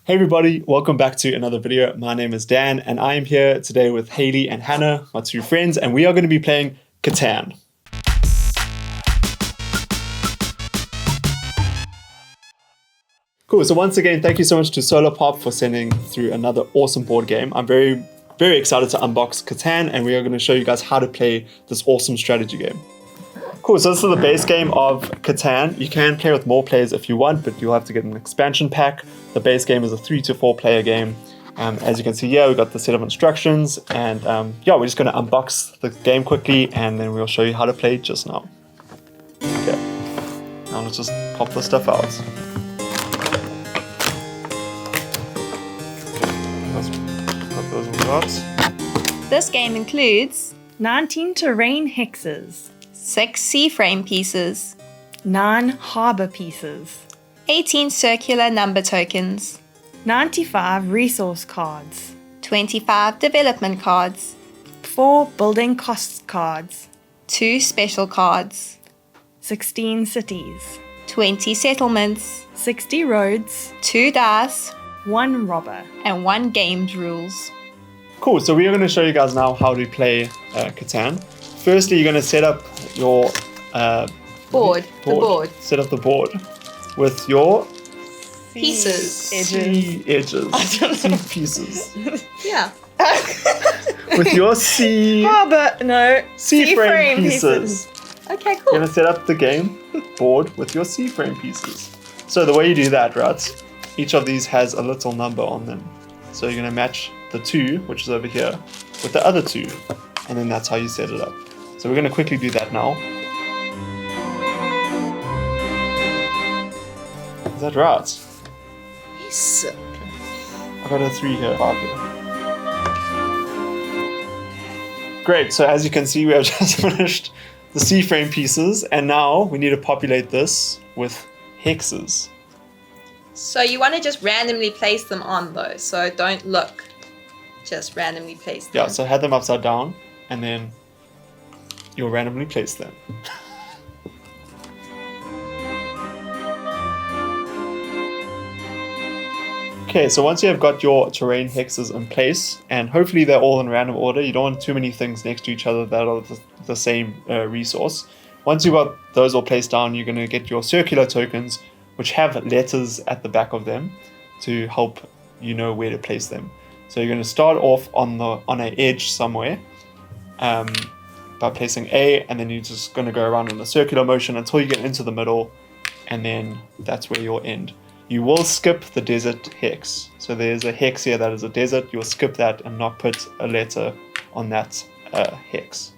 Hey everybody, welcome back to another video. My name is Dan and I am here today with Hayley and Hannah, my two friends, and we are going to be playing Catan. Cool, so once again, thank you so much to Solar Pop for sending through another awesome board game. I'm very excited to unbox Catan and we are going to show you guys how to play this awesome strategy game. Cool, so this is the base game of Catan. You can play with more players if you want, but you'll have to get an expansion pack. The base game is a 3 to 4 player game. As you can see here, we've got the set of instructions, and yeah, we're just going to unbox the game quickly, and then we'll show you how to play just now. Okay, now let's just pop the stuff out. Let's put those in the box. This game includes 19 terrain hexes, 6 C-frame pieces, 9 harbour pieces, 18 circular number tokens, 95 resource cards, 25 development cards, 4 building costs cards, 2 special cards, 16 cities, 20 settlements, 60 roads, 2 dice, 1 robber, and 1 game's rules. Cool, so we are going to show you guys now how to play Catan. Firstly, you're going to set up your Board. Set up the board with your Pieces. C pieces. Yeah. With your harbour, no, C-frame pieces. Okay, You're cool. going to set up the game board with your C-frame pieces. So the way you do that, right, each of these has a little number on them. So you're going to match the 2, which is over here, with the other 2. And then that's how you set it up. So we're going to quickly do that now. Is that right? Yes. I got a 3 here, 5 here. Great, so as you can see, we have just finished the C-frame pieces, and now we need to populate this with hexes. So you want to just randomly place them on though, so don't look. Just randomly place them. Yeah, so have them upside down, and then you'll randomly place them. Okay, so once you have got your terrain hexes in place, and hopefully they're all in random order, you don't want too many things next to each other that are the same resource. Once you've got those all placed down, you're going to get your circular tokens, which have letters at the back of them to help you know where to place them. So you're going to start off on an edge somewhere by placing A, and then you're just going to go around in a circular motion until you get into the middle, and then that's where you'll end. You will skip the desert hex. So there's a hex here that is a desert. You'll skip that and not put a letter on that hex.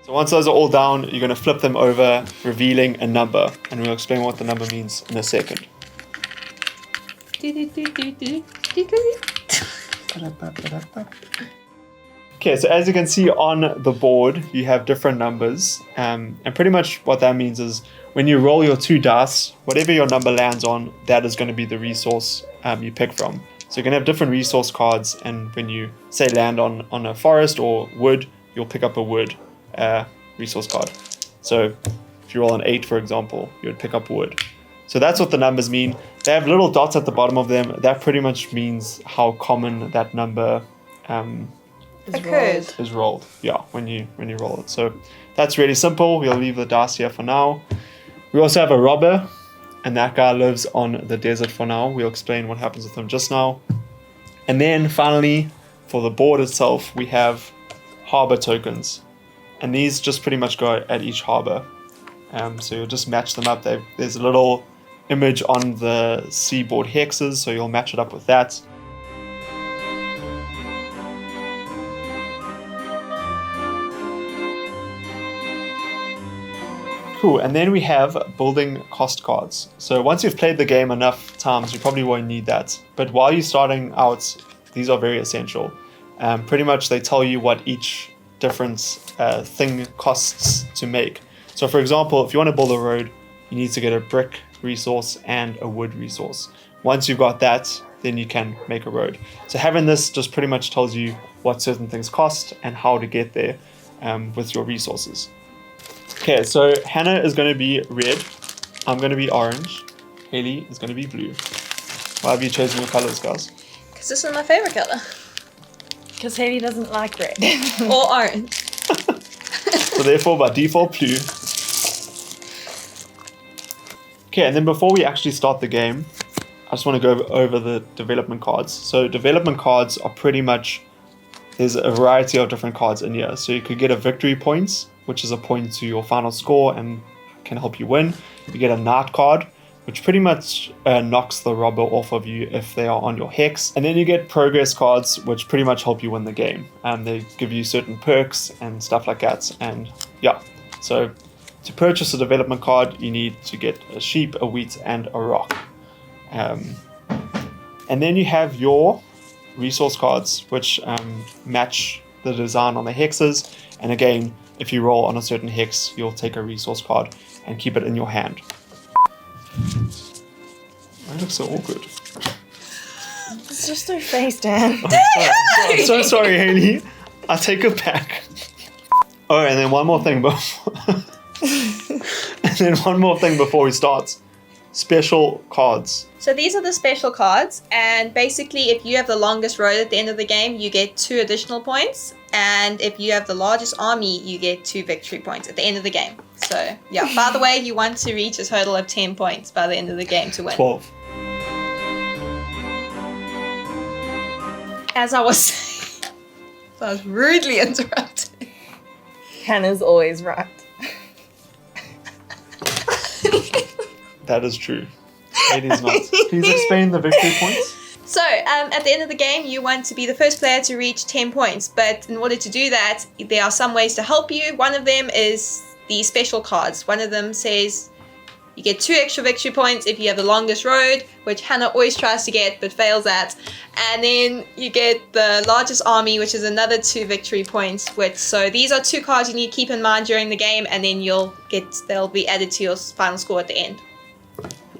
So once those are all down, you're going to flip them over, revealing a number. And we'll explain what the number means in a second. Okay, so as you can see on the board, you have different numbers. And pretty much what that means is when you roll your 2 dice, whatever your number lands on, that is going to be the resource you pick from. So you're going to have different resource cards. And when you say land on a forest or wood, you'll pick up a wood resource card. So if you roll an 8, for example, you would pick up wood. So that's what the numbers mean. They have little dots at the bottom of them. That pretty much means how common that number is rolled. Yeah, when you roll it. So that's really simple. We'll leave the dice here for now. We also have a robber, and that guy lives on the desert for now. We'll explain what happens with him just now. And then finally, for the board itself, we have harbor tokens. And these just pretty much go at each harbor. So you'll just match them up. There's a little image on the seaboard hexes, so you'll match it up with that. Cool, and then we have building cost cards. So once you've played the game enough times, you probably won't need that. But while you're starting out, these are very essential. Pretty much they tell you what each different thing costs to make. So for example, if you want to build a road, you need to get a brick resource and a wood resource. Once you've got that, then you can make a road. So having this just pretty much tells you what certain things cost and how to get there with your resources. Okay, so Hannah is going to be red. I'm going to be orange. Hayley is going to be blue. Why have you chosen your colors, guys? Because this is my favorite color. Because Hayley doesn't like red. Or orange. So therefore, by default, blue. Okay, and then before we actually start the game, I just want to go over the development cards. So development cards are pretty much, there's a variety of different cards in here. So you could get a victory points, which is a point to your final score and can help you win. You get a knight card, which pretty much knocks the robber off of you if they are on your hex. And then you get progress cards, which pretty much help you win the game. They give you certain perks and stuff like that. And yeah, so to purchase a development card, you need to get a sheep, a wheat, and a rock. And then you have your resource cards, which match the design on the hexes. And again, if you roll on a certain hex, you'll take a resource card and keep it in your hand. That looks so awkward. It's just her face, Dan. I'm so sorry, Hayley. I'll take it back. Oh, and then one more thing before we start. Special cards. So these are the special cards, and basically if you have the longest road at the end of the game, you get 2 additional points, and if you have the largest army, you get 2 victory points at the end of the game. So yeah, by the way, you want to reach a total of 10 points by the end of the game to win. 12. As I was saying, so I was rudely interrupted. Hannah's always right. That is true. It is not. Please explain the victory points. So, at the end of the game, you want to be the first player to reach 10 points. But in order to do that, there are some ways to help you. One of them is the special cards. One of them says you get 2 extra victory points if you have the longest road, which Hannah always tries to get but fails at. And then you get the largest army, which is another 2 victory points. So these are 2 cards you need to keep in mind during the game, and then they'll be added to your final score at the end.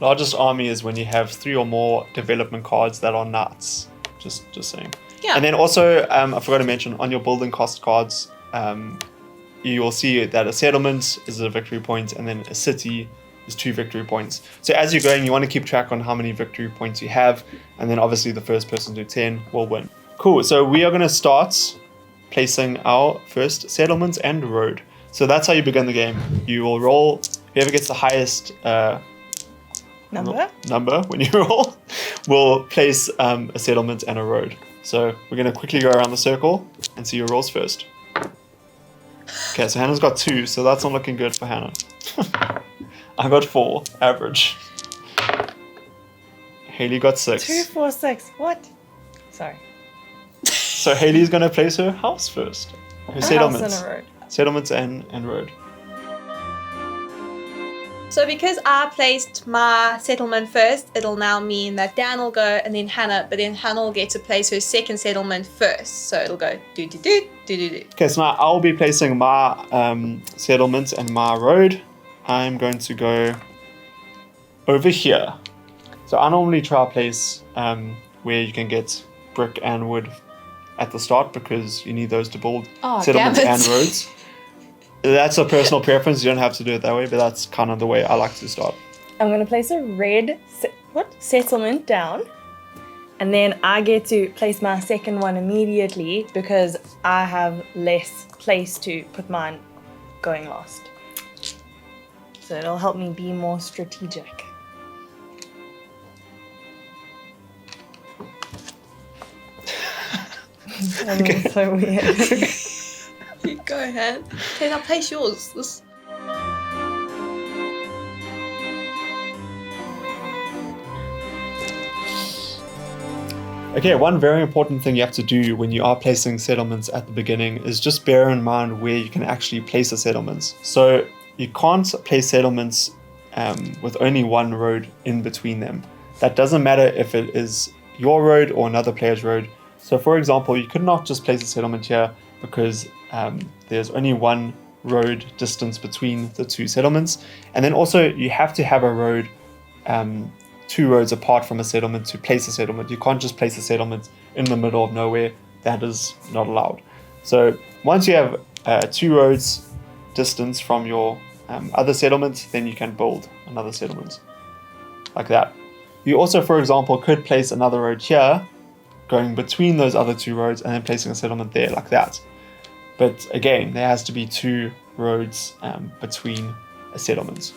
Largest army is when you have 3 or more development cards that are knights. Just saying. Yeah. And then also, I forgot to mention, on your building cost cards, you will see that a settlement is a victory point, and then a city is 2 victory points. So as you're going, you want to keep track on how many victory points you have, and then obviously the first person to 10 will win. Cool, so we are going to start placing our first settlement and road. So that's how you begin the game. You will roll, whoever gets the highest number when you roll will place a settlement and a road. So we're going to quickly go around the circle and see who rolls first. Okay, so Hannah's got 2, so that's not looking good for Hannah. I got 4, average. Hayley got 6. 2, 4, 6. What? Sorry. So Hayley's going to place her house first. Her settlements. House and a road. Settlements and road. So because I placed my settlement first, it'll now mean that Dan will go and then Hannah, but then Hannah will get to place her second settlement first. So it'll go do. Okay, so now I'll be placing my settlement and my road. I'm going to go over here. So I normally try to place where you can get brick and wood at the start because you need those to build settlements and roads. That's a personal preference. You don't have to do it that way, but that's kind of the way I like to start. I'm going to place a red settlement down, and then I get to place my second one immediately because I have less place to put mine going last. So it'll help me be more strategic. Okay. So weird. Go ahead. Okay, now place yours. Okay, one very important thing you have to do when you are placing settlements at the beginning is just bear in mind where you can actually place the settlements. So you can't place settlements with only one road in between them. That doesn't matter if it is your road or another player's road. So for example, you could not just place a settlement here because there's only one road distance between the 2 settlements. And then also you have to have a road 2 roads apart from a settlement to place a settlement. You can't just place a settlement in the middle of nowhere. That is not allowed. So once you have 2 roads distance from your other settlement, then you can build another settlement. Like that. You also, for example, could place another road here, going between those other 2 roads, and then placing a settlement there, like that. But again, there has to be 2 roads between a settlement.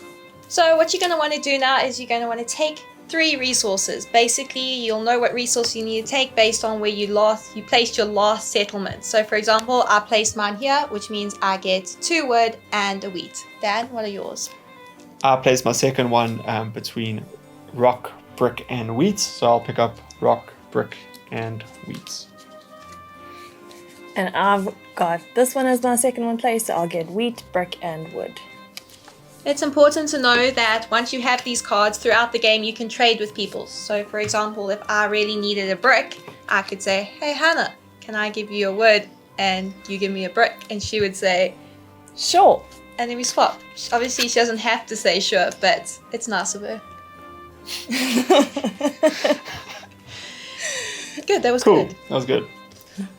So what you're going to want to do now is you're going to want to take 3 resources. Basically, you'll know what resource you need to take based on where you placed your last settlement. So for example, I placed mine here, which means I get 2 wood and a wheat. Dan, what are yours? I placed my second one between rock, brick, and wheat. So I'll pick up rock, brick, and wheat. And I've got this one as my second one placed, so I'll get wheat, brick, and wood. It's important to know that once you have these cards throughout the game, you can trade with people. So for example, if I really needed a brick, I could say, hey Hannah, can I give you a wood and you give me a brick? And she would say, Sure. and then we swap. Obviously she doesn't have to say sure, but it's nice of her. Good, that was Cool. good. That was good.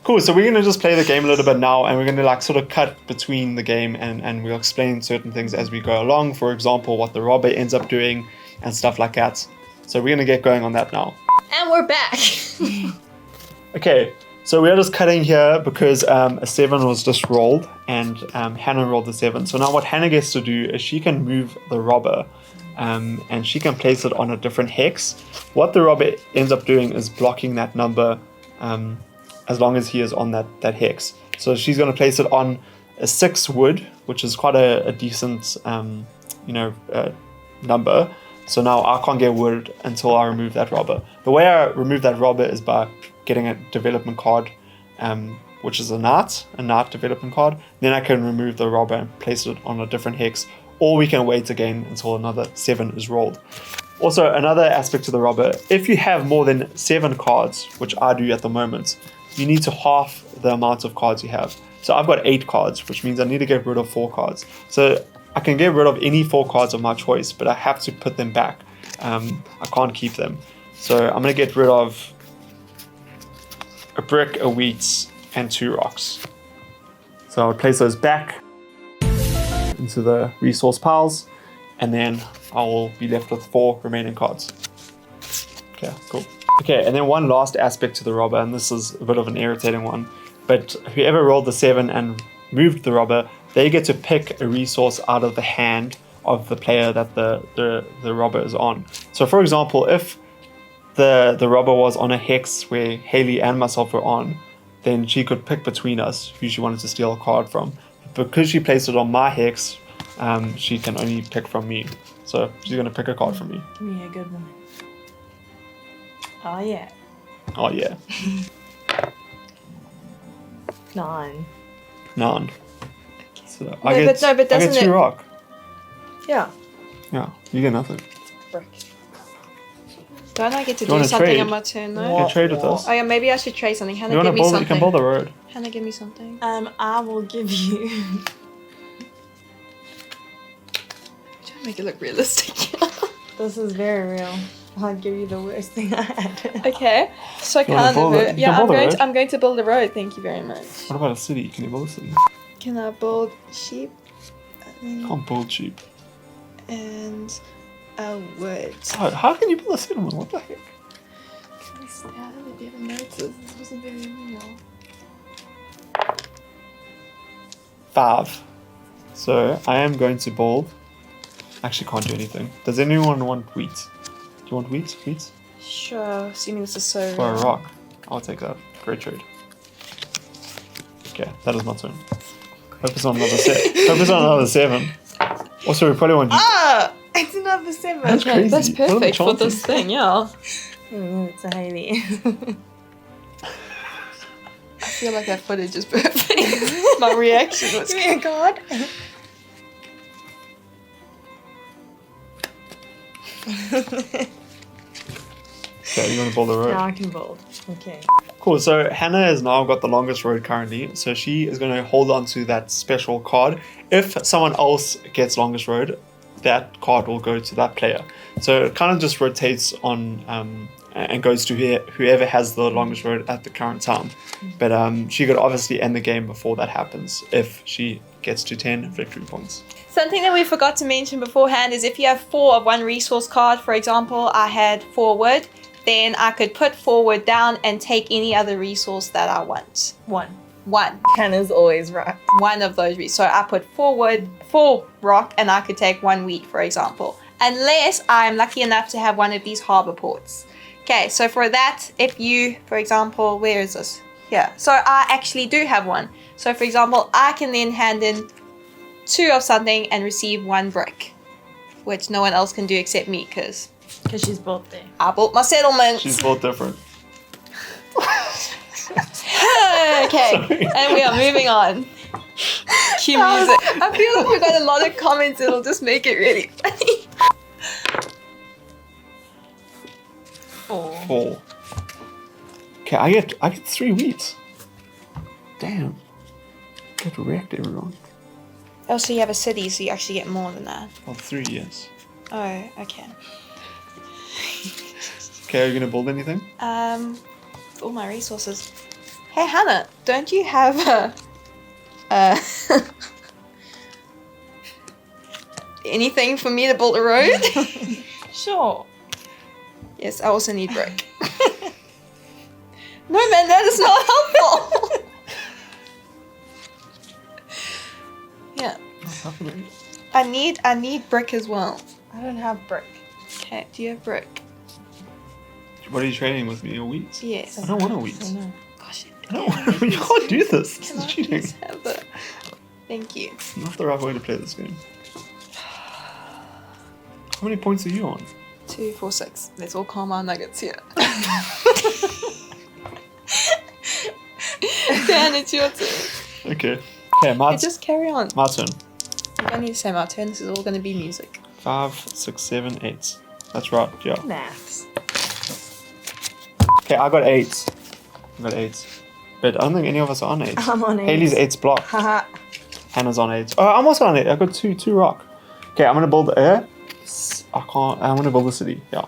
Cool, so we're going to just play the game a little bit now, and we're going to like sort of cut between the game and we'll explain certain things as we go along. For example, what the robber ends up doing and stuff like that. So we're going to get going on that now. And we're back. Okay, so we're just cutting here because a 7 was just rolled and Hannah rolled the 7. So now what Hannah gets to do is she can move the robber and she can place it on a different hex. What the robber ends up doing is blocking that number as long as he is on that hex. So she's going to place it on a 6 wood, which is quite a decent number. So now I can't get wood until I remove that robber. The way I remove that robber is by getting a development card, which is a knight development card. Then I can remove the robber and place it on a different hex, or we can wait again until another 7 is rolled. Also, another aspect to the robber, if you have more than 7 cards, which I do at the moment, you need to half the amount of cards you have. So I've got 8 cards, which means I need to get rid of 4 cards. So I can get rid of any 4 cards of my choice, but I have to put them back. I can't keep them. So I'm going to get rid of a brick, a wheat, and 2 rocks. So I'll place those back into the resource piles, and then I will be left with 4 remaining cards. Okay, cool. Okay, and then one last aspect to the robber, and this is a bit of an irritating one, but whoever rolled the 7 and moved the robber, they get to pick a resource out of the hand of the player that the robber is on. So for example, if the robber was on a hex where Hayley and myself were on, then she could pick between us who she wanted to steal a card from. Because she placed it on my hex, she can only pick from me. So she's going to pick a card from me. Give me a good one. Oh yeah. Oh yeah. 9. None. So but I get doesn't 2 it- rock. Yeah. Yeah, you get nothing. Brick. Don't I get to You do wanna something trade? on my turn though? You can trade with us. Oh yeah, maybe I should trade something. Hannah, You give me you something. can build a road. Hannah, give me something. I will give you. Trying to make it look realistic. This is very real. I'll give you the worst thing I had. Okay. So You wanna build it? You can build a road. I'm going to build a road. Thank you very much. What about a city? Can you build a city? Can I build sheep? Can't build sheep. And a wood. How can you build a settlement? What the heck? I don't even notice. This wasn't very real. 5. So I am going to build. Actually, can't do anything. Does anyone want wheat? Do you want wheat? Wheat? Sure. Assuming this is so For a real. rock. I'll take that. Great trade. Okay, that is my turn. Focus on another 7. Focus on another 7. Also, we probably want you. Ah! It's another 7. That's Okay, crazy. that's What are the perfect for this chances? thing, yeah. It's a Hayley. I feel like that footage is perfect. My reaction was... Give me a card. Okay, you want to build a road? Now I can build. Okay. Cool, so Hannah has now got the longest road currently, so she is going to hold on to that special card. If someone else gets longest road, that card will go to that player. So it kind of just rotates on and goes to whoever has the longest road at the current time. But she could obviously end the game before that happens if she gets to 10 victory points. Something that we forgot to mention beforehand is if you have 4 of one resource card, for example, I had 4 wood, then I could put 4 wood down and take any other resource that I want. One. Hannah's always right. One of those resources. So I put 4 wood, 4 rock, and I could take 1 wheat, for example. Unless I'm lucky enough to have one of these harbor ports. Okay, so for that, if you, for example, where is this? Here. So I actually do have one. So for example, I can then hand in 2 of something and receive 1 brick, which no one else can do except me because she's built there. I built my settlement. She's built different. Okay, Sorry. and we are moving on. Cue music. I feel like we've got a lot of comments. It'll just make it really funny. 4. Okay, I get 3 wheat. Damn. Get wrecked, everyone. Oh, so you have a city, so you actually get more than that. Well, 3, yes. Oh, okay. Okay, are you gonna build anything? All my resources. Hey, Hannah, don't you have anything for me to build a road? Sure. Yes, I also need brick. No, man, that is not helpful. Yeah. What's happening? I need brick as well. I don't have brick. Okay, do you have brick? What are you trading with me? Your wheat? Yes. I don't want a wheat. I know. Gosh, I don't want to. You can't do this. This can is I cheating. please have a... Thank you. Not the right way to play this game. How many points are you on? 2, 4, 6. Let's all calm our nuggets here. Dan, it's your turn. Okay. Okay, my, Just carry on. my turn. You don't need to say my turn. This is all going to be music. 5, 6, 7, 8. That's right, yeah. Maths. Okay, I got 8. But I don't think any of us are on 8. I'm on 8. Haley's 8's block. Haha. Hannah's on 8. Oh, I'm also on 8. I got 2 rock. Okay, I'm gonna build I'm gonna build a city. Yeah.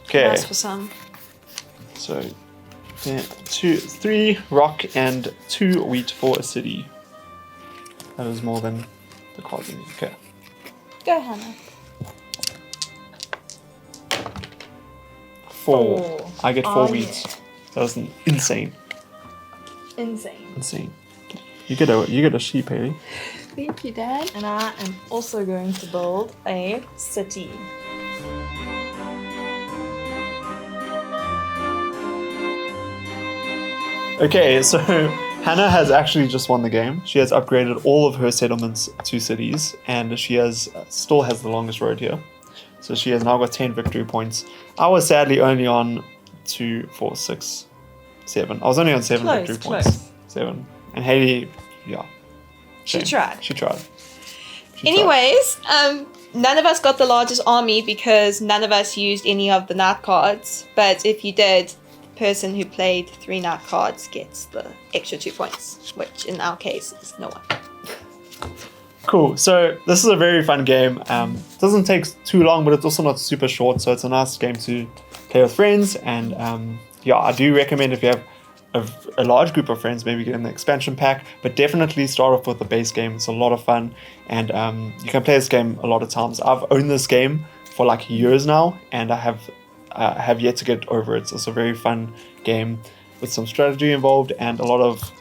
Okay. Nice for some. So, yeah, 3 rock and 2 wheat for a city. That is more than the cards I need. Okay. Go, Hannah. 4. I get 4 Oh, wheat. yeah. That was insane. Insane. You get a sheep, Haley. Thank you, Dad. And I am also going to build a city. Okay, so Hannah has actually just won the game. She has upgraded all of her settlements to cities, and she still has the longest road here. So she has now got 10 victory points. I was sadly only on 2, 4, 6, 7. I was only on 7 victory points. 7. And Hayley, yeah. She Shame. tried. She tried. Anyways, none of us got the largest army because none of us used any of the night cards. But if you did, the person who played 3 night cards gets the extra 2 points, which in our case is no one. Cool. So this is a very fun game. Doesn't take too long, but it's also not super short. So it's a nice game to play with friends. And yeah, I do recommend if you have a large group of friends, maybe get in the expansion pack, but definitely start off with the base game. It's a lot of fun, and you can play this game a lot of times. I've owned this game for like years now, and I have yet to get over it. So it's a very fun game with some strategy involved and a lot of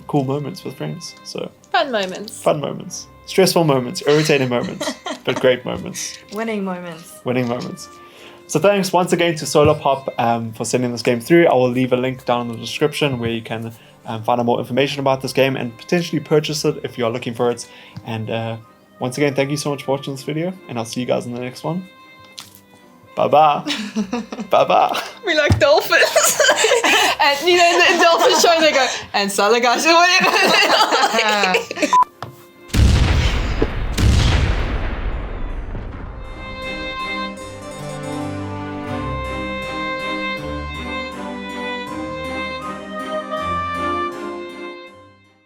cool moments with friends. So Fun moments. stressful moments, irritating moments, but great moments. Winning moments. So thanks once again to SolarPop for sending this game through. I will leave a link down in the description where you can find out more information about this game and potentially purchase it if you are looking for it. And once again, thank you so much for watching this video, and I'll see you guys in the next one. Bye-bye. Bye-bye. We like dolphins. And you know, the dolphin show, they go, and Salagash or whatever.